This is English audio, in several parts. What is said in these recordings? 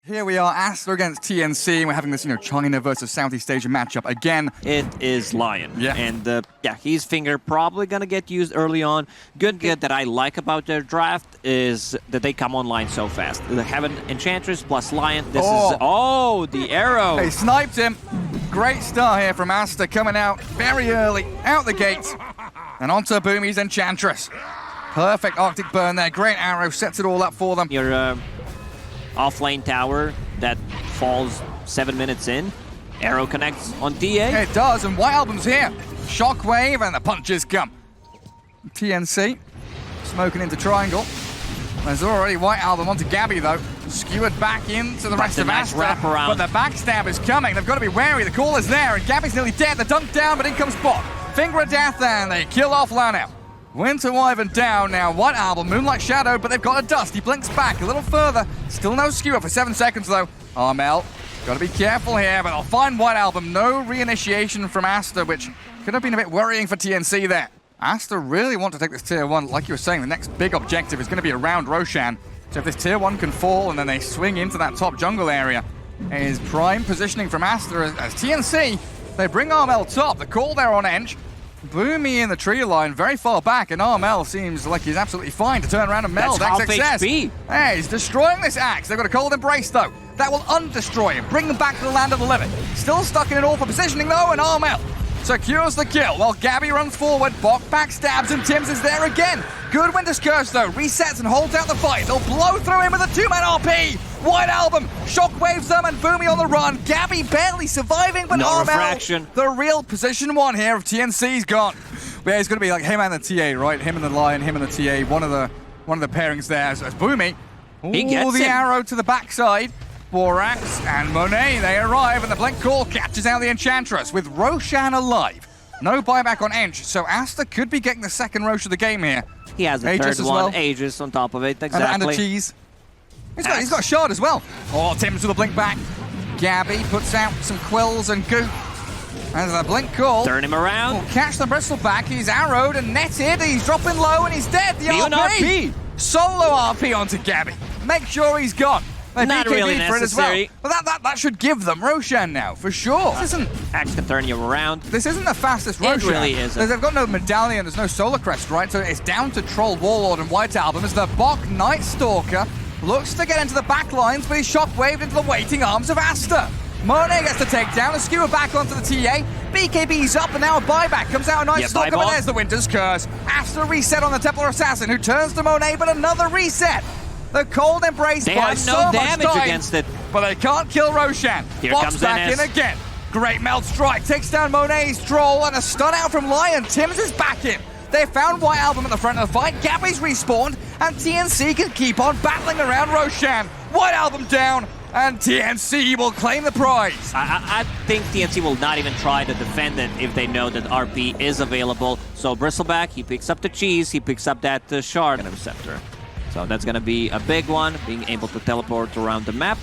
Here we are, ASTER against TNC, and we're having this, China versus Southeast Asia matchup again. It is Lion. Yeah. And, his finger probably gonna get used early on. Good that I like about their draft is that they come online so fast. They have an Enchantress plus Lion. This is... Oh, the arrow! They sniped him. Great start here from ASTER, coming out very early, out the gates. And onto Boomy's Enchantress. Perfect Arctic burn there. Great arrow, sets it all up for them. Your off-lane tower that falls 7 minutes in. Arrow connects on TA. It does, and White Album's here. Shockwave, and the punches come. TNC, smoking into triangle. There's already White Album onto Gabby, though. Skewered back into the rest of ASTER. But the backstab is coming. They've got to be wary. The call is there, and Gabby's nearly dead. The dunk down, but in comes Bot. Finger of death, and they kill off Lano. Winter Wyvern down now. White Album, Moonlight Shadow, but they've got a dust. He blinks back a little further. Still no skewer for 7 seconds, though. Armel, got to be careful here, but they'll find White Album. No reinitiation from ASTER, which could have been a bit worrying for TNC there. ASTER really want to take this tier 1. Like you were saying, the next big objective is going to be around Roshan. So if this tier 1 can fall and then they swing into that top jungle area, it is prime positioning from ASTER as TNC. They bring Armel top. The call there on Ench. Boomy in the tree line, very far back, and Armel seems like he's absolutely fine to turn around and meld. That's half HP. Hey, he's destroying this axe. They've got a cold embrace, though. That will undestroy him, bring them back to the land of the living. Still stuck in an awful positioning, though, and Armel secures the kill while Gabby runs forward. Bok backstabs, and Tims is there again. Good Winter's Curse, though, resets and holds out the fight. They'll blow through him with a 2-man RP. White Album shockwaves them, and Boomy on the run. Gabby barely surviving, but Armel, the real position 1 here of TNC's gone. Yeah, it's going to be like him and the TA, right? Him and the Lion, him and the TA. One of the pairings there as Boomy. He gets the arrow to the backside. Borax and Monet, they arrive, and the blink call catches out the Enchantress with Roshan alive. No buyback on Ench, so ASTER could be getting the second Rosh of the game here. He has a Aegis third one, Aegis on top of it, exactly. And a cheese. He's got a shard as well. Oh, Tims with a blink back. Gabby puts out some quills and goop. And the blink call. Turn him around. Will catch the bristle back. He's arrowed and netted. He's dropping low and he's dead. The RP. Solo RP onto Gabby. Make sure he's gone. Not really necessary. But that should give them Roshan now, for sure. This isn't... Axe can turn you around. This isn't the fastest Roshan. It really isn't. They've got no medallion, there's no Solar Crest, right? So it's down to Troll, Warlord, and White Album as the Bok Night Stalker looks to get into the back lines, but he's shockwaved into the waiting arms of ASTER. Monet gets the takedown, a skewer back onto the TA. BKB's up, and now a buyback comes out. A Night Stalker, but there's the Winter's Curse. ASTER reset on the Templar Assassin, who turns to Monet, but another reset. The cold embrace by so much damage time, against it, but they can't kill Roshan. Here Bok's comes back NS. in again. Great melt strike takes down Monet's troll, and a stun out from Lion. Tims is back in. They found White Album at the front of the fight. Gabby's respawned, and TNC can keep on battling around Roshan. White Album down, and TNC will claim the prize. I think TNC will not even try to defend it if they know that RP is available. So Bristleback, he picks up the cheese, he picks up that shard and Receptor. So that's going to be a big one, being able to teleport around the map.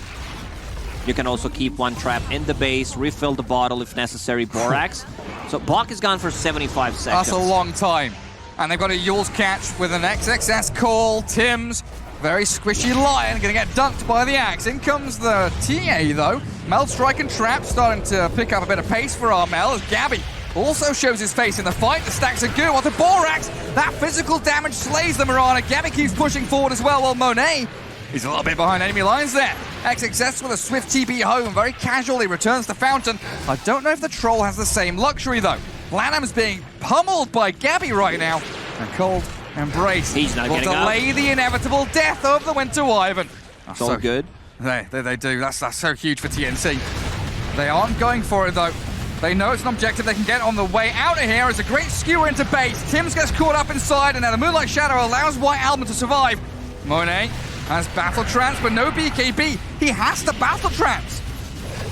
You can also keep one trap in the base, refill the bottle if necessary, Borax. So Bok is gone for 75 seconds. That's a long time. And they've got a Yule's catch with an XXS call. Tims, very squishy Lion, going to get dunked by the axe. In comes the TA, though. Meld Strike and Trap starting to pick up a bit of pace for Armel as Gabby also shows his face in the fight. The stacks of goo onto Borax. That physical damage slays the Mirana. Gabby keeps pushing forward as well, while Monet, he's a little bit behind enemy lines there. XXS with a swift TP home, very casually returns to Fountain. I don't know if the Troll has the same luxury, though. Lanham's being pummeled by Gabby right now. A cold embrace He's not will getting delay up. The inevitable death of the Winter Wyvern. That's so good. They do. That's so huge for TNC. They aren't going for it, though. They know it's an objective they can get on the way out of here. It's a great skewer into base. Tims gets caught up inside, and now the Moonlight Shadow allows White Album to survive. Monet has Battle Trance, but no BKB. He has to Battle Trance.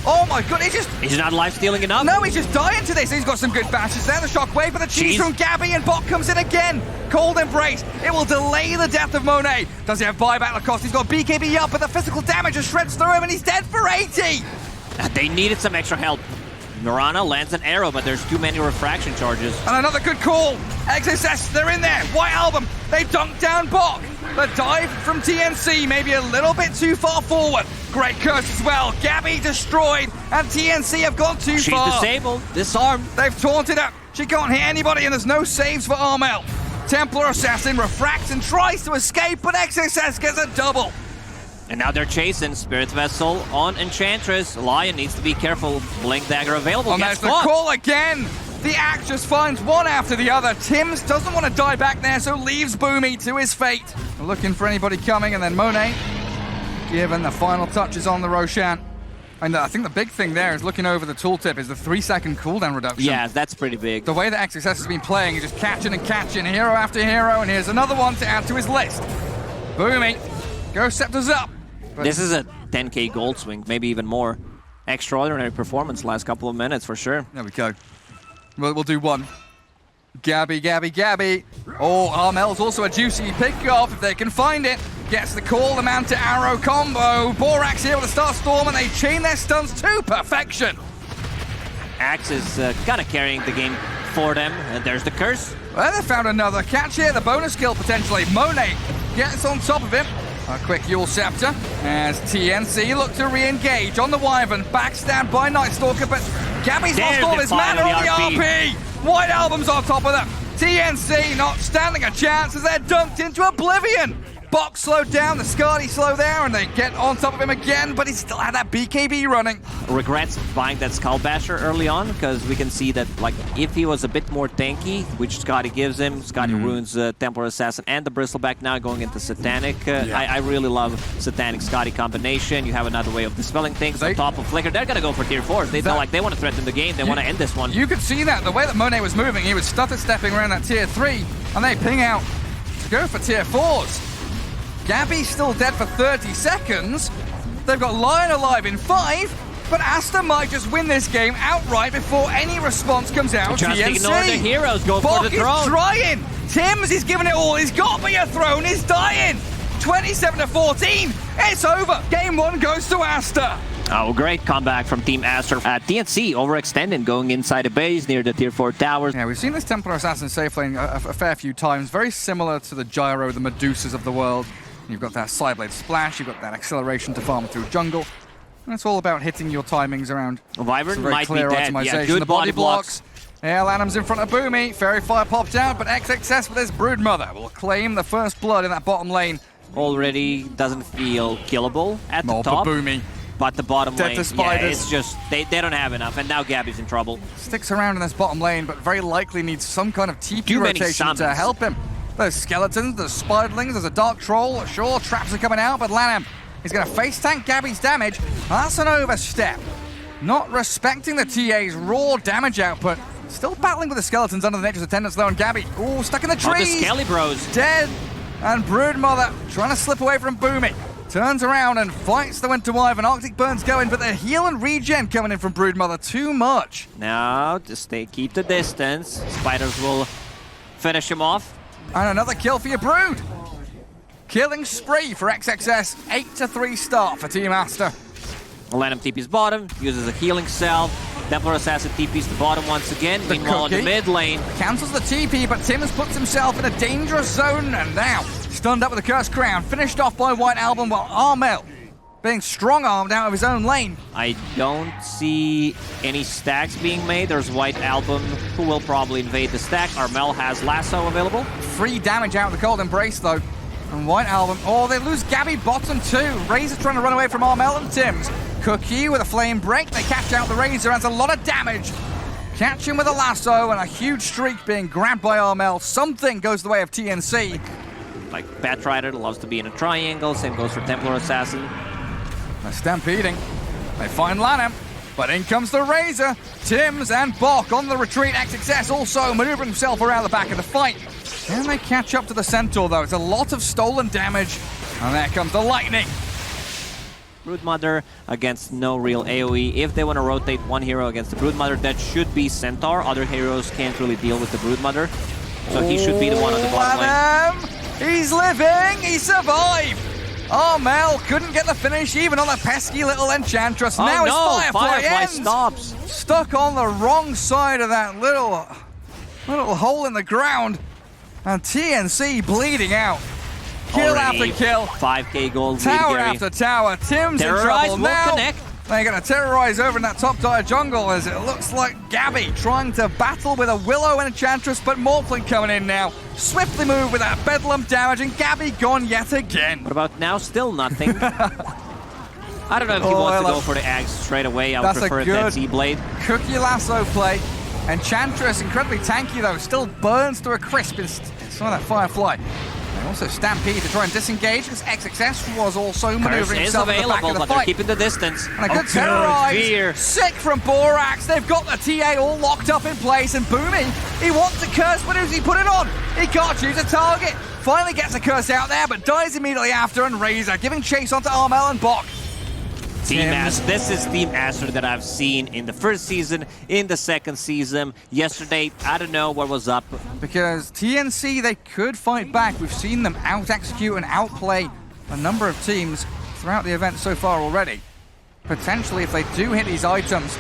Oh my god, he's not life-stealing enough? No, he's just dying to this. He's got some good bashes there. The shockwave, but the cheese from Gabby, and Bok comes in again. Cold embrace. It will delay the death of Monet. Does he have buyback Lacoste? He's got BKB up, but the physical damage just shreds through him, and he's dead for 80. They needed some extra help. Mirana lands an arrow, but there's too many refraction charges. And another good call. XSS, they're in there. White Album, they dunk down Bok. The dive from TNC, maybe a little bit too far forward. Great curse as well. Gabby destroyed, and TNC have gone too far. She's disabled, disarmed. They've taunted her. She can't hit anybody, and there's no saves for Armel. Templar Assassin refracts and tries to escape, but XXS gets a double. And now they're chasing Spirit Vessel on Enchantress. Lion needs to be careful. Blink Dagger available. And there's the call again. The axe just finds one after the other. Tims doesn't want to die back there, so leaves Boomy to his fate. Looking for anybody coming, and then Monet given the final touches on the Roshan. And I think the big thing there is looking over the tooltip is the 3-second cooldown reduction. Yeah, that's pretty big. The way that XXS has been playing is just catching and catching, hero after hero, and here's another one to add to his list. Boomy, Ghost Scepter's up. But this is a 10k gold swing, maybe even more. Extraordinary performance last couple of minutes for sure. There we go. We'll do one. Gabby. Oh, Armel's also a juicy pick-off if they can find it. Gets the call, the man to arrow combo. Borax here with a start storm, and they chain their stuns to perfection. Axe is kind of carrying the game for them, and there's the curse. Well, they found another catch here, the bonus kill potentially. Monet gets on top of him. A quick Yule Scepter as TNC look to re-engage on the Wyvern. Backstabbed by Night Stalker, but Gabby's lost all his mana on the RP. White Album's on top of them. TNC not standing a chance as they're dunked into oblivion. Box slowed down, the Skadi slow there, and they get on top of him again, but he still had that BKB running. Regrets buying that Skull Basher early on, because we can see that, like, if he was a bit more tanky, which Skadi gives him, Skadi ruins Templar Assassin and the Bristleback now going into Satanic. I really love Satanic Skadi combination. You have another way of dispelling things on top of Flicker. They're gonna go for tier 4s. They feel like they want to threaten the game. They want to end this one. You could see that, the way that Monet was moving, he was stutter-stepping around that tier 3, and they ping out to go for tier 4s. Gabby's still dead for 30 seconds. They've got Lion alive in 5, but Aster might just win this game outright before any response comes out. Just TNC. ignore the heroes, go Bok for the throne. is trying. Tims is giving it all. He's got to be a throne. He's dying. 27-14. It's over. Game 1 goes to Aster. Oh, great comeback from Team Aster. TNC overextended, going inside a base near the tier 4 towers. Yeah, we've seen this Templar Assassin safe lane a fair few times. Very similar to the Gyro, the Medusas of the world. You've got that Sideblade Splash, you've got that acceleration to farm through jungle. And it's all about hitting your timings around. Wyvern might be dead. Yeah, good the body blocks. Yeah, Lanham's in front of Boomy. Fairy Fire popped out, but XXS with his Broodmother will claim the first blood in that bottom lane. Already doesn't feel killable at the More top. for Boomy. But the bottom Dead lane, to spiders. yeah, it's just, they don't have enough, and now Gabby's in trouble. Sticks around in this bottom lane, but very likely needs some kind of TP Too many rotation summons to help him. There's skeletons, there's spiderlings, there's a dark troll. Sure, traps are coming out, but Lanham is going to face tank Gabby's damage. That's an overstep. Not respecting the TA's raw damage output. Still battling with the skeletons under the nature's attendants though, and Gabby, ooh, stuck in the trees. Oh, the Skelly Bros. Dead. And Broodmother trying to slip away from Boomy. Turns around and fights the Winter Wyvern. Arctic Burn's going, but the heal and regen coming in from Broodmother too much. Now, just keep the distance. Spiders will finish him off. And another kill for your Brood. Killing spree for XXS. 8-3 start for Team Aster. Lanham TP's bottom, uses a healing cell. Templar Assassin TP's the bottom once again. Meanwhile, in the mid lane. Cancels the TP, but Tims puts himself in a dangerous zone, and now stunned up with a Cursed Crown. Finished off by White Album, while Armel being strong-armed out of his own lane. I don't see any stacks being made. There's White Album, who will probably invade the stack. Armel has Lasso available. Free damage out of the Cold Embrace, though. And White Album, oh, they lose Gabby bottom too. Razor trying to run away from Armel and Tims. Cookie with a flame break. They catch out the Razor, has a lot of damage. Catch him with a lasso and a huge streak being grabbed by Armel. Something goes the way of TNC. Like Batrider loves to be in a triangle. Same goes for Templar Assassin. They're stampeding. They find Lanham, but in comes the Razor. Tims and Bok on the retreat. XXS also maneuvering himself around the back of the fight. Can they catch up to the Centaur, though? It's a lot of stolen damage. And there comes the Lightning. Broodmother against no real AoE. If they want to rotate one hero against the Broodmother, that should be Centaur. Other heroes can't really deal with the Broodmother. So he should be the one on the bottom lane. He's living! He survived! Armel couldn't get the finish even on the pesky little Enchantress. Oh now no, his Firefly ends. stops. Stuck on the wrong side of that little hole in the ground. And TNC bleeding out. Kill Already after kill. 5k gold lead, Tower Gary. after tower. Tim's in Terrorize trouble won't now. connect. They're going to terrorize over in that top dire jungle as it looks like Gabby trying to battle with a Willow and Enchantress, but Morphling coming in now. Swiftly move with that Bedlam damage, and Gabby gone yet again. What about now? Still nothing. I don't know if he wants to go for the Axe straight away. I would prefer that Z-Blade. Cookie lasso play. Enchantress, incredibly tanky though, still burns to a crisp in some of that Firefly. And also Stampede to try and disengage because XXS was also maneuvering himself in the back of the but fight. they're keeping the distance. And a good terrorize. Sick from Borax. They've got the TA all locked up in place, and Boomy, he wants a curse, but who's he put it on? He can't choose a target. Finally gets a curse out there, but dies immediately after, and Razor giving chase onto Armel and Bok. Team Aster. This is Team Aster that I've seen in the first season, in the second season. Yesterday, I don't know what was up. Because TNC, they could fight back. We've seen them out-execute and outplay a number of teams throughout the event so far already. Potentially, if they do hit these items,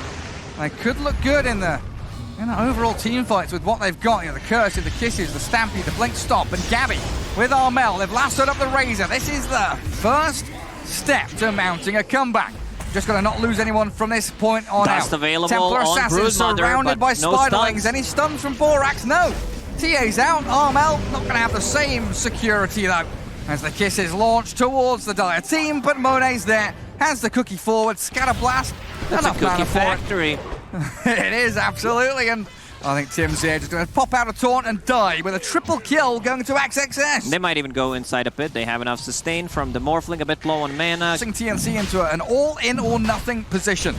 they could look good in the overall team fights with what they've got. You know, the Curses, the Kisses, the Stampede, the Blink Stomp, and Gabby with Armel. They've lassoed up the Razor. This is the first step to mounting a comeback. Just got to not lose anyone from this point on Dust out. available Templar on Assassin surrounded by no Spiderlings. stuns. Any stuns from Borax? No. TA's out. Armel not going to have the same security though. As the Kisses launch towards the Dire team, but Monet's there. Has the cookie forward. Scatterblast. That's a cookie factory. It is, absolutely. And I think Tim's here just going to pop out a taunt and die with a triple kill going to XXS. They might even go inside a pit. They have enough sustain from the Morphling, a bit low on mana. Pushing TNC into an all-in or nothing position.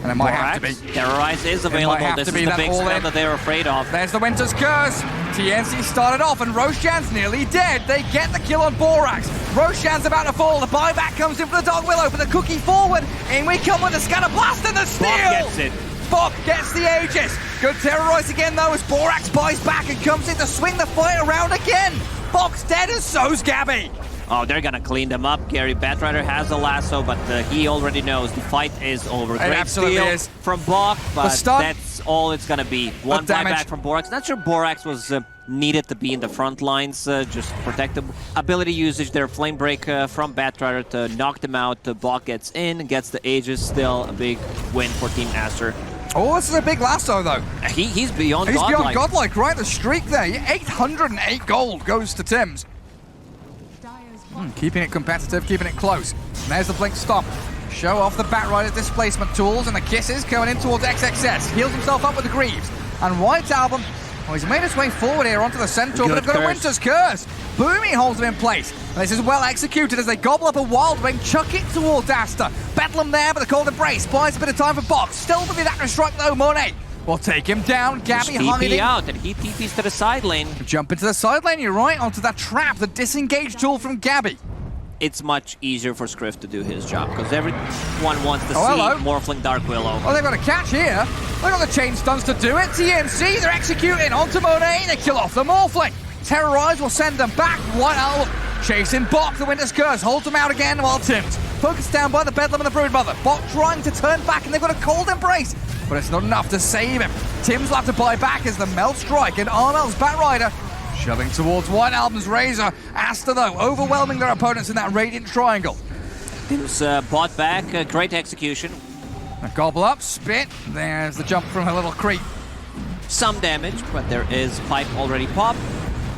And it might have to be. Terrorize is available. This is the big spell that they're afraid of. There's the Winter's Curse. TNC started off and Roshan's nearly dead. They get the kill on Borax. Roshan's about to fall. The buyback comes in for the Dog Willow for the cookie forward. In we come with the Scatter Blast and the steal. Bok gets it. Bok gets the Aegis. Good terrorize again though as Borax buys back and comes in to swing the fight around again. Bok's dead and so's Gabby. Oh, they're gonna clean them up. Gary Batrider has a lasso, but he already knows the fight is over. Great steal from Bok, but that's all it's gonna be. One buyback from Borax. Not sure Borax was needed to be in the front lines, just protect the ability usage there. Flame Break from Batrider to knock them out. Bok gets in, gets the Aegis. Still a big win for Team Aster. Oh, this is a big lasso though. He's beyond godlike. He's beyond godlike, right? The streak there. 808 gold goes to Tim's. Keeping it competitive, keeping it close. And there's the Blink Stomp. Show off the Batrider's displacement tools, and the Kisses coming in towards XXS. Heals himself up with the Greaves. And White Album, well, he's made his way forward here onto the Centaur, but they've got a Winter's Curse. Boomy holds him in place. And this is well executed as they gobble up a Wild Wing, chuck it towards Aster. Bedlam there, but the Cold Embrace buys a bit of time for Bok. Still with the Active Strike though, Monet will take him down. Gabby hiding out, and he TPs to the side lane. Jump into the side lane, you're right, onto that trap, the disengage tool from Gabby. It's much easier for Scriff to do his job, because everyone wants to see Morphling Dark Willow. Oh, they've got a catch here. They've got the chain stuns to do it. TNC, they're executing onto Monet. They kill off the Morphling. Terrorize will send them back. White Owl chasing Bok. The Winter's Curse holds them out again while Tim's focused down by the Bedlam and the Broodmother. Bok trying to turn back, and they've got a Cold Embrace, but it's not enough to save him. Tim's will have to buy back as the Melt Strike and Armel's Batrider shoving towards White Album's Razor. Aster, though, overwhelming their opponents in that Radiant Triangle. Tim's bought back. Great execution. A gobble up, spit. There's the jump from a little creep. Some damage, but there is Pipe already popped.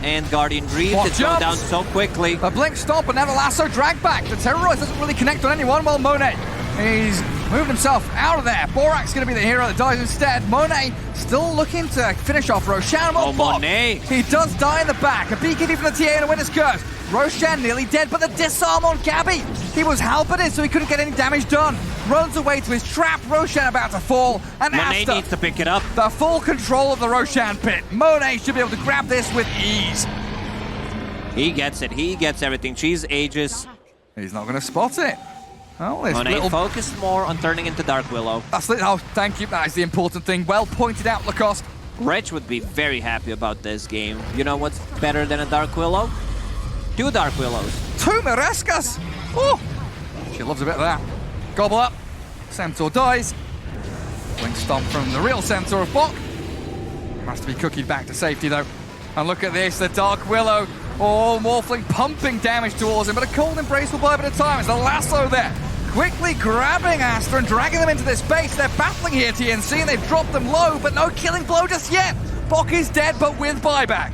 And Guardian Reef is going down so quickly. The Blink Stomp and now the Lasso drag back. The Terrorize doesn't really connect on anyone, while Monet, he's moved himself out of there. Borax going to be the hero that dies instead. Monet still looking to finish off Roshan. Oh, Monet. He does die in the back. A BKB from the TA and a Winter's Curse. Roshan nearly dead, but the disarm on Gabby. He was halberded, so he couldn't get any damage done. Runs away to his trap. Roshan about to fall. And Monet Aster needs to pick it up. The full control of the Roshan pit. Monet should be able to grab this with ease. He gets it. He gets everything. She's Aegis. He's not going to spot it. Oh, Monet focused more on turning into Dark Willow. Oh, thank you. That is the important thing. Well pointed out, Lacoste. Rich would be very happy about this game. You know what's better than a Dark Willow? 2 Dark Willows. 2 Marescas. Oh, she loves a bit of that. Gobble up. Centaur dies. Blink Stomp from the real Centaur of Bok. Has to be cookied back to safety, though. And look at this. The Dark Willow Oh, Morphling pumping damage towards him, but a cold embrace will buy a bit of time. It's the lasso there. Quickly grabbing Aster and dragging them into this base. They're battling here, TNC, and they've dropped them low, but no killing blow just yet. Bok is dead, but with buyback.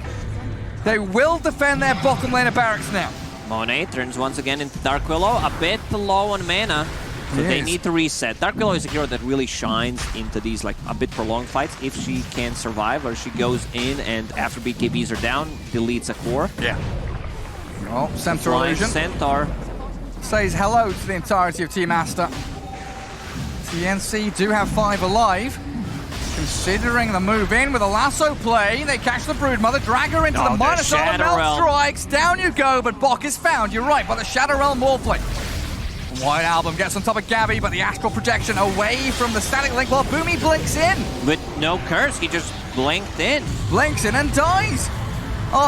They will defend their bottom lane of barracks now. Monet turns once again into Dark Willow, a bit low on mana. So they need to reset. Dark Willow is a hero that really shines into these like a bit prolonged fights if she can survive, or she goes in and after BKBs are down, deletes a core. Yeah. Oh, Centaur illusion. Centaur Says hello to the entirety of Team Aster. TNC do have 5 alive. Considering the move in with a lasso play, they catch the Broodmother, drag her into the minus armor, Melt strikes, down you go, but Bok is found, you're right, by the Shadow Realm Morphling. White Album gets on top of Gabby, but the astral projection away from the static link while Boomy blinks in. With no curse, he just blinked in. Blinks in and dies.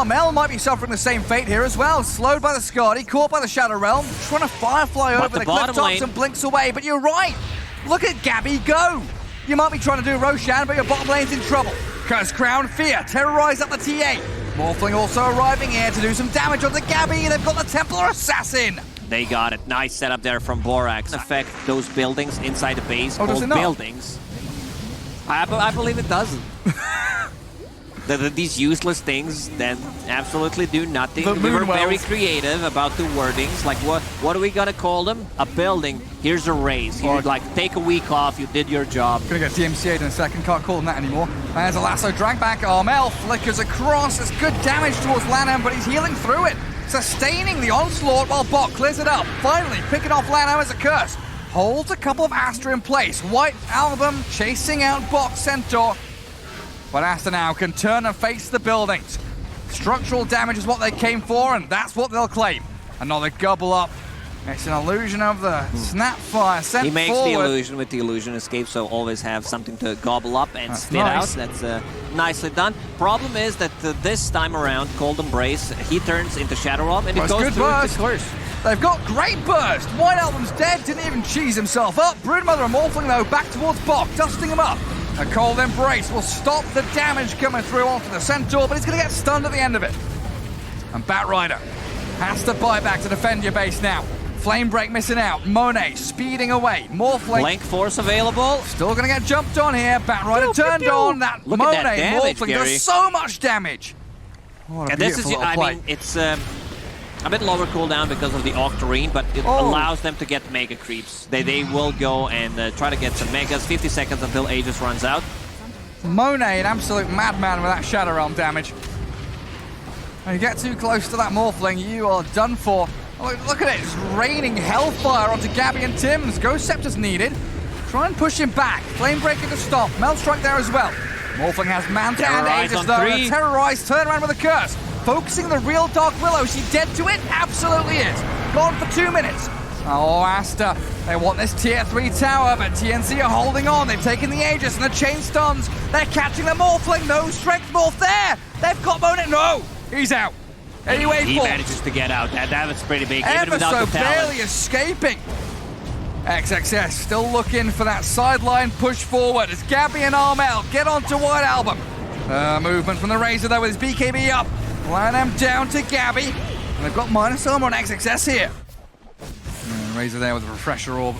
Mel might be suffering the same fate here as well. Slowed by the Skadi, caught by the Shadow Realm, trying to Firefly over the cliff tops and blinks away, but you're right. Look at Gabby go. You might be trying to do Roshan, but your bottom lane's in trouble. Curse Crown, Fear, terrorize up the TA. Morphling also arriving here to do some damage onto Gabby. They've got the Templar Assassin. They got it. Nice setup there from Borax. Affect those buildings inside the base. Does it not? Buildings. I believe it doesn't. These useless things that absolutely do nothing. We were very creative about the wordings. Like, what are we gonna call them? A building. Here's a raise. You'd like take a week off. You did your job. Gonna get DMCA'd in a second. Can't call them that anymore. There's a lasso drag back. Armel flickers across. It's good damage towards Lanham, but he's healing through it. Sustaining the onslaught while Bok clears it up. Finally picking off Lanham as a curse. Holds a couple of Aster in place. White Album chasing out Bok Centaur. But Aster now can turn and face the buildings. Structural damage is what they came for, and that's what they'll claim. Another gobble up. It's an illusion of the Snapfire sent He makes forward. the illusion with the illusion escape, so always have something to gobble up and spit out. That's nicely done. Problem is that this time around, Cold Embrace, he turns into Shadow Realm, and it goes through the curse. They've got great burst. White Album's dead, didn't even cheese himself up. Broodmother and Morphling, though, back towards Bok, dusting him up. A Cold Embrace will stop the damage coming through onto the Centaur, but he's going to get stunned at the end of it. And Batrider has to buy back to defend your base now. Flame Break missing out. Monet speeding away. Morphling. Blank Force available. Still going to get jumped on here. Batrider turned on. That Look Monet at that damage, Morphling Gary. does so much damage. What a And this is, beautiful little play. I mean, it's a bit lower cooldown because of the Octarine, but it allows them to get mega creeps. They will go and try to get some megas. 50 seconds until Aegis runs out. Monet, an absolute madman with that Shadow Realm damage. When you get too close to that Morphling, you are done for. Look at it, it's raining hellfire onto Gabby and Timms. Ghost Scepter's needed. Try and push him back. Flame Breaker to stop. Melt Strike there as well. Morphling has Manta and Aegis though. A terrorized turnaround with a curse. Focusing the real Dark Willow. Is she dead to it? Absolutely is. Gone for 2 minutes. Oh, Aster. They want this tier 3 tower, but TNC are holding on. They've taken the Aegis and the chain stuns. They're catching the Morphling. No strength morph there. They've got Monet. No, he's out. Anyway, he manages to get out. That was pretty big, even without the talent. Barely escaping. XXS still looking for that sideline push forward as Gabby and Armel get onto White Album. Movement from the Razor though with his BKB up. Lanham down to Gabby. And they've got minus armor on XXS here. And Razor there with a refresher orb.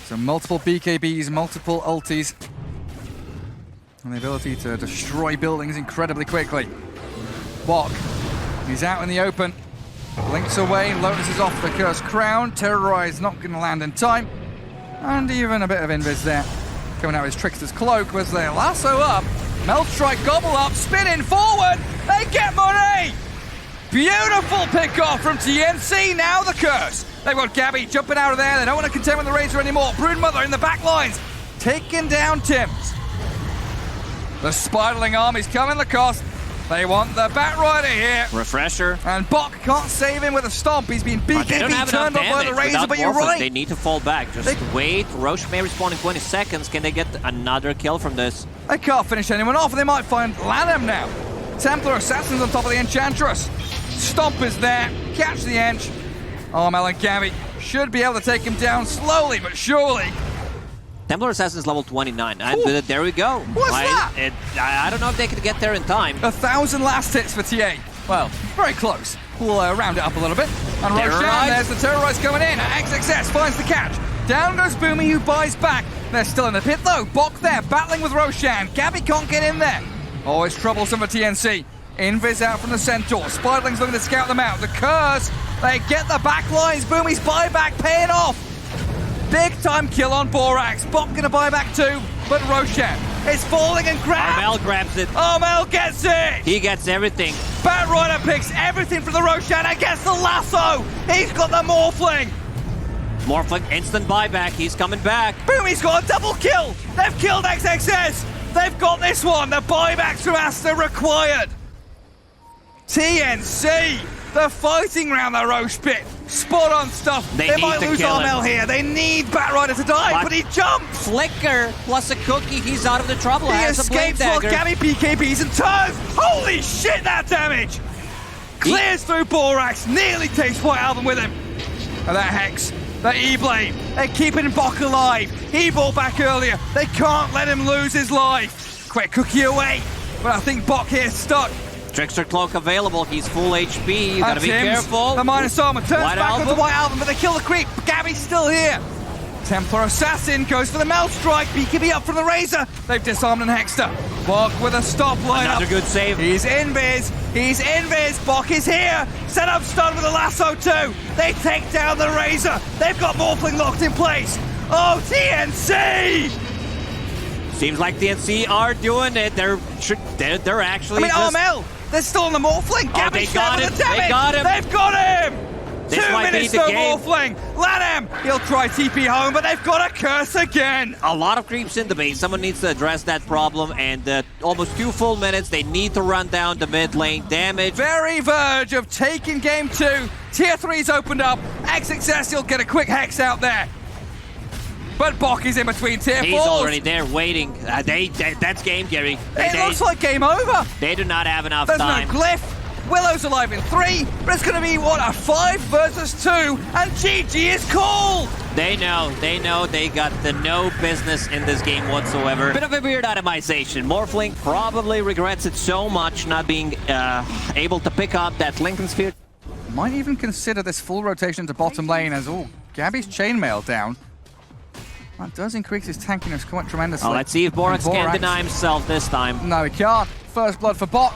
So multiple BKBs, multiple ultis. And the ability to destroy buildings incredibly quickly. Bok. He's out in the open. Blinks away, Lotus is off the Cursed Crown. Terrorize not going to land in time. And even a bit of invis there. Coming out with his Trickster's Cloak was their lasso up. Melt Strike, gobble up, spinning forward. They get Monet. Beautiful pick off from TNC. Now the curse. They've got Gabby jumping out of there. They don't want to contend with the Razor anymore. Broodmother in the back lines. Taking down Timms. The Spiderling army's coming, Lacoste. They want the Batrider here. Refresher. And Bok can't save him with a stomp. He's been BKB turned up by the Razor, but you're right. They need to fall back. Just wait. Roche may respawn in 20 seconds. Can they get another kill from this? They can't finish anyone off. They might find Lanham now. Templar Assassins on top of the Enchantress. Stomp is there. Catch the Ench. Armel and Gabby should be able to take him down slowly but surely. Templar Assassin's level 29, and there we go. What's that? I don't know if they could get there in time. 1,000 last hits for TA. Well, very close. We'll round it up a little bit. And Roshan, Terrorize. there's the Terrorize coming in. XXS finds the catch. Down goes Boomy, who buys back. They're still in the pit, though. Bok there, battling with Roshan. Gabby can't get in there. Always troublesome for TNC. Invis out from the Centaur. Spiderling's looking to scout them out. The Curse, they get the back lines. Boomy's buyback paying off. Big time kill on Borax. Bok gonna buy back too, but Roshan is falling and grabs. Armel grabs it. Armel gets it. He gets everything. Bat Rider picks everything from the Roshan and gets the lasso. He's got the Morphling. Morphling, instant buyback. He's coming back. Boomy's got a double kill. They've killed XXS. They've got this one. The buybacks from Aster required. TNC, the fighting round the Roche pit. Spot on stuff. They might lose Armel here. They need Bat Rider to die, but he jumps. Flicker plus a cookie. He's out of the trouble. He escapes while Gabby PKBs and turns. Holy shit, that damage. Clears through Borax. Nearly takes White Album with him. And that Hex, the E-Blade, they're keeping Bok alive. He bought back earlier. They can't let him lose his life. Quick cookie away. But I think Bok here's stuck. Trickster Cloak available. He's full HP. You gotta be careful. The minus armor turns White back Album. onto White Album, but they kill the creep. Gabby's still here. Templar Assassin goes for the Melt Strike. BKB up from the Razor. They've disarmed and Hexter. Bok with a stop lineup. Another good save. He's invis. He's invis. Bok is here. Set up stun with a lasso too. They take down the Razor. They've got Morphling locked in place. Oh, TNC! Seems like TNC are doing it. They're actually. I mean, Armel. They're still on the Morphling. Gabby's got with him. the damage. They got him. They've got him. This 2 might minutes be to the game. Morphling. Let him. He'll try TP home, but they've got a curse again. A lot of creeps in the base. Someone needs to address that problem. And almost 2 full minutes. They need to run down the mid lane. Damage. Very verge of taking game 2. Tier 3's opened up. XXS, he'll get a quick Hex out there. But Bok is in between tier 4s. He's already there waiting. That's game, Gary. It looks like game over. They do not have enough There's time. no glyph. Willow's alive in 3, but it's going to be, what, a 5 versus 2, and GG is called! They know they got the no business in this game whatsoever. Bit of a weird itemization. Morphling probably regrets it so much not being able to pick up that Lincoln Sphere. Might even consider this full rotation to bottom lane as, oh, Gabby's chainmail down. That does increase his tankiness quite tremendously. Oh, let's see if Borax can deny himself this time. No, he can't. First blood for Bok.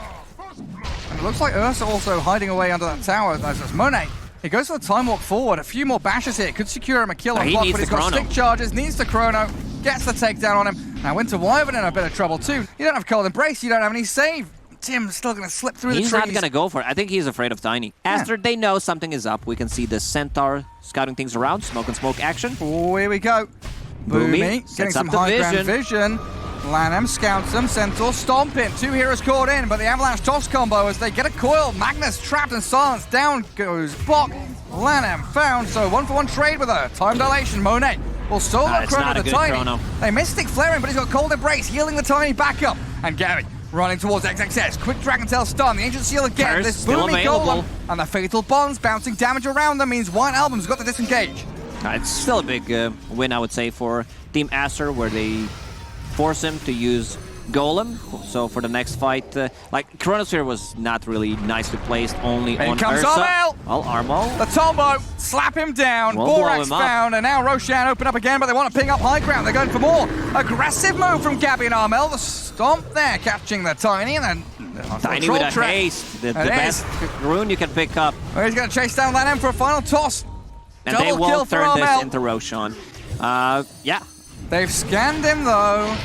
And it looks like Ursa also hiding away under that tower. That's Monet. He goes for the time walk forward. A few more bashes here. Could secure him a kill on Bok, but he's got stick charges. Needs the chrono. Gets the takedown on him. Now Winter Wyvern in a bit of trouble too. You don't have Cold Embrace. You don't have any save. Tim's still going to slip through the trees. He's not going to go for it. I think he's afraid of Tiny. Aster, they know something is up. We can see the Centaur scouting things around. Smoke and smoke action. Oh, here we go. Boomy getting some high ground vision. Lanham scouts them. Centaur stomping. 2 heroes caught in, but the Avalanche toss combo as they get a coil. Magnus trapped and silenced. Down goes Bok. Lanham found, so 1-for-1 trade with her. Time dilation. Monet will solo chrono the Tiny. Chrono. They Mystic flaring, but he's got Cold Embrace, healing the Tiny back up. And Gary running towards XXS. Quick Dragon Tail stun. The Ancient Seal again. Curse, this Boomy Golem. And the Fatal Bonds bouncing damage around them means White Album's got to disengage. It's still a big win, I would say, for Team Aster, where they force him to use Golem. So for the next fight, like Chronosphere was not really nicely placed, only on comes Ursa. Armel! Well, Armel. The Tombo, slap him down. Borax found, and now Roshan open up again, but they want to ping up high ground. They're going for more. Aggressive move from Gabby and Armel. The stomp there, catching the Tiny, and then Tiny with a haste. The best rune you can pick up. Well, he's going to chase down Lanham for a final toss. And Double they won't kill turn for this into Roshan. Yeah. They've scanned him though.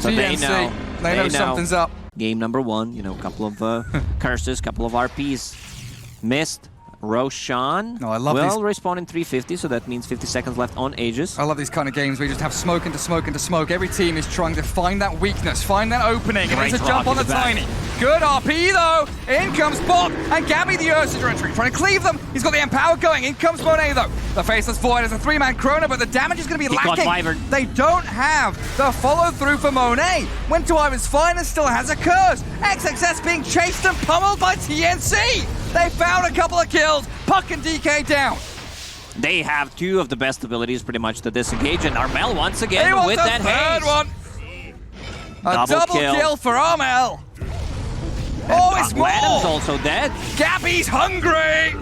So TNC, they know something's up. Game number 1, you know, a couple of curses, couple of RPs missed. Roshan I love will respawn in 350, so that means 50 seconds left on Aegis. I love these kind of games where you just have smoke into smoke into smoke. Every team is trying to find that weakness, find that opening, and it's a jump on the Tiny. Good RP though. In comes Bok, and Gabby the Ursa entering, trying to cleave them. He's got the Empower going. In comes Monet though. The Faceless Void is a 3-man chrono, but the damage is going to be lacking. They don't have the follow through for Monet. Winter Wyvern's fine and still has a curse. XXS being chased and pummeled by TNC. They found a couple of kills. Puck and DK down. They have 2 of the best abilities pretty much to disengage, and Armel once again with that haste. A double kill for Armel. Oh, it's more! Adam's also dead. Gabby's hungry!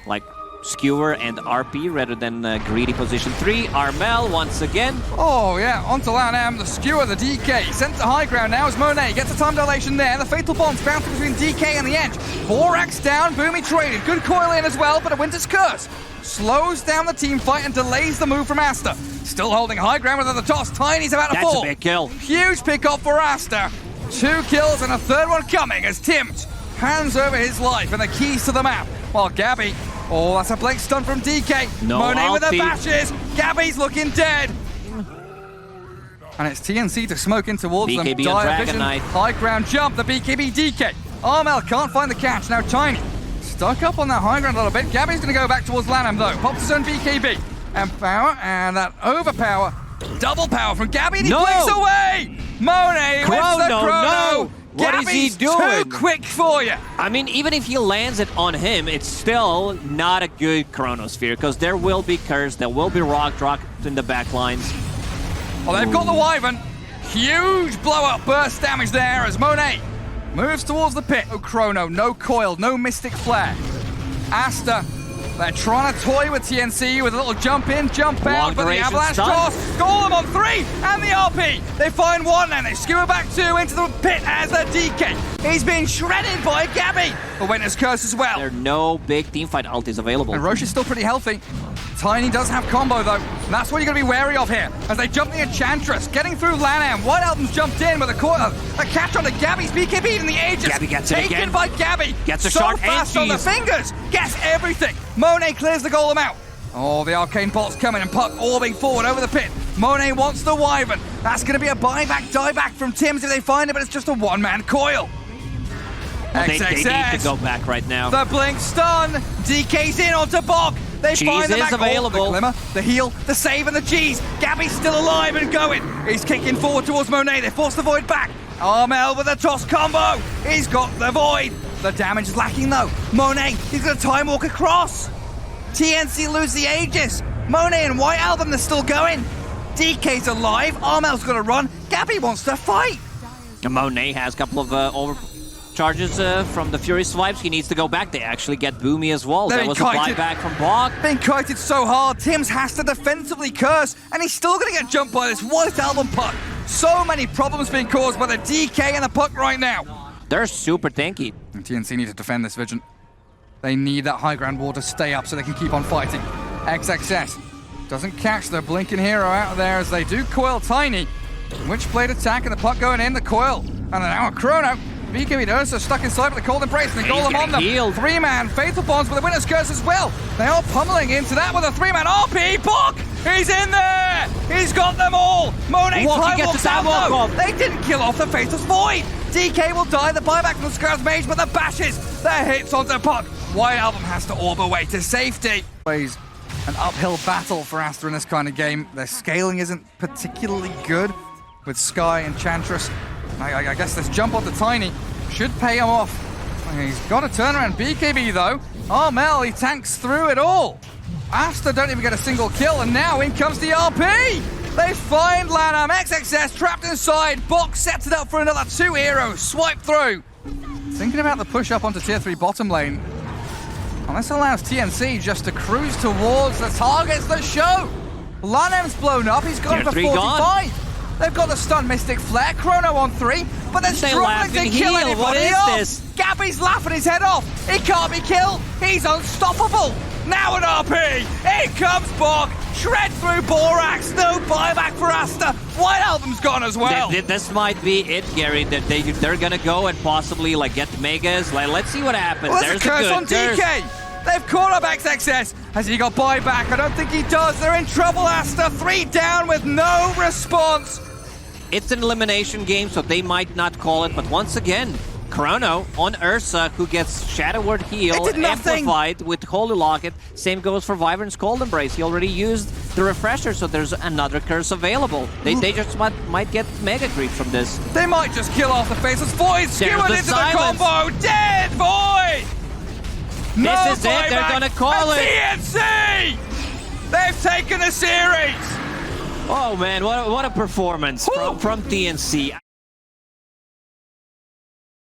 Like Skewer and RP rather than greedy position 3. Armel once again. Oh yeah, onto LANM, the Skewer, the DK. Sent to high ground now as Monet gets a time dilation there. The Fatal Bomb's bouncing between DK and the edge. Borax down, Boomy traded. Good coil in as well, but a Winter's Curse slows down the team fight and delays the move from Aster. Still holding high ground with the toss. Tiny's about to fall. That's a big kill. Huge pick-up for Aster. 2 kills and a third one coming as Tims hands over his life and the keys to the map. While Gabby, oh, that's a blink stun from DK. No Monet with the ulti. bashes. Gabby's looking dead. And it's TNC to smoke in towards them. BKB on Dire Dragon vision, Knight. high ground jump, the BKB DK. Armel can't find the catch. Now Tiny stuck up on that high ground a little bit. Gabby's going to go back towards LANM though. Pops his own BKB. And power, and that overpower. Double power from Gabby, and he blinks away! Monet wins the chrono! No! What is he Gabby's doing? too quick for you! I mean, even if he lands it on him, it's still not a good Chronosphere, because there will be Curse, there will be Rock Drop in the back lines. Well, they've got the Wyvern. Huge blow-up burst damage there as Monet moves towards the pit. No chrono, no coil, no mystic flare. Aster, they're trying to toy with TNC with a little jump in, jump out, Long but the duration avalanche stun. toss, Golem on 3, and the RP. They find 1, and they skewer back 2 into the pit as the DK. He's being shredded by Gabby. The Winter's Curse as well. There are no big teamfight ultis available. And Roche is still pretty healthy. Tiny does have combo though, and that's what you're going to be wary of here. As they jump the Enchantress, getting through LANM. White Album's jumped in with a catch onto Gabby's BKB in the Aegis. Gabby gets it Taken again. by Gabby. Gets a so shot and fast on the cheese. fingers. Gets everything. Monet clears the Golem out. Oh, the Arcane Bolt's coming and Puck orbing forward over the pit. Monet wants the Wyvern. That's going to be a buyback, dieback from Tims if they find it, but it's just a one-man coil. Well, they need to go back right now. The blink stun. DK's in onto Bog. They Cheese find the is back available. The glimmer, the heal, the save, and the cheese. Gabby's still alive and going. He's kicking forward towards Monet. They force the Void back. Armel with a toss combo. He's got the Void. The damage is lacking though. Monet, he's going to time walk across. TNC lose the Aegis. Monet and White Album, they're still going. DK's alive. Armel's going to run. Gabby wants to fight. Monet has a couple of overcharges from the Fury swipes. He needs to go back. They actually get Boomy as well. That was a buyback from Bog. Being kited so hard, Tims has to defensively curse, and he's still going to get jumped by this White Album Puck. So many problems being caused by the DK and the Puck right now. They're super tanky. And TNC need to defend this Vision. They need that high ground wall to stay up so they can keep on fighting. XXS doesn't catch the blinking hero out there as they do coil Tiny. Witchblade attack and the Puck going in, the coil. And then now a chrono. BKB and Ursa stuck inside with the cold embrace and the Golem on them. Healed. 3-man Fatal Bonds with the Winter's Curse as well. They are pummeling into that with a 3-man RP. Puck! He's in there! He's got them all! Monet time walks out though. They didn't kill off the Fatal's Void. DK will die, the buyback from Scar's Mage, but the bashes, their hits onto Puck. White Album has to orb away to safety. Plays an uphill battle for Aster in this kind of game. Their scaling isn't particularly good with Sky and Enchantress. I guess this jump onto Tiny should pay him off. He's got a turnaround BKB though. Armel, he tanks through it all. Aster don't even get a single kill, and now in comes the RP! They find LANM, XXS trapped inside. Box sets it up for another 2 heroes. Swipe through. Thinking about the push up onto tier 3 bottom lane. And this allows TNC just to cruise towards the targets that show. LANM's blown up, he's gone for 45. Gone. They've got the stun Mystic Flare, Chrono on 3, but they're struggling to kill anybody What is off. this? Gabby's laughing his head off. He can't be killed. He's unstoppable. Now an RP. Here comes Bog. Shred through Borax. No buyback for Aster. White Album's gone as well. This might be it, Gary. That they're gonna go and possibly like get Megas. Like, let's see what happens. Well, there's a curse a good on DK. They've caught up XXS. Has he got buyback? I don't think he does. They're in trouble, Aster. 3 down with no response. It's an elimination game, so they might not call it. But once again, Chrono on Ursa, who gets Shadow Word Heal amplified with Holy Locket. Same goes for Wyvern's Cold Embrace. He already used the refresher, so there's another curse available. They just might get Mega Creep from this. They might just kill off the Faceless Void. Skewered into the combo. Dead Void! No this is it. They're gonna call it. TNC! They've taken the series! Oh man, what a performance from TNC.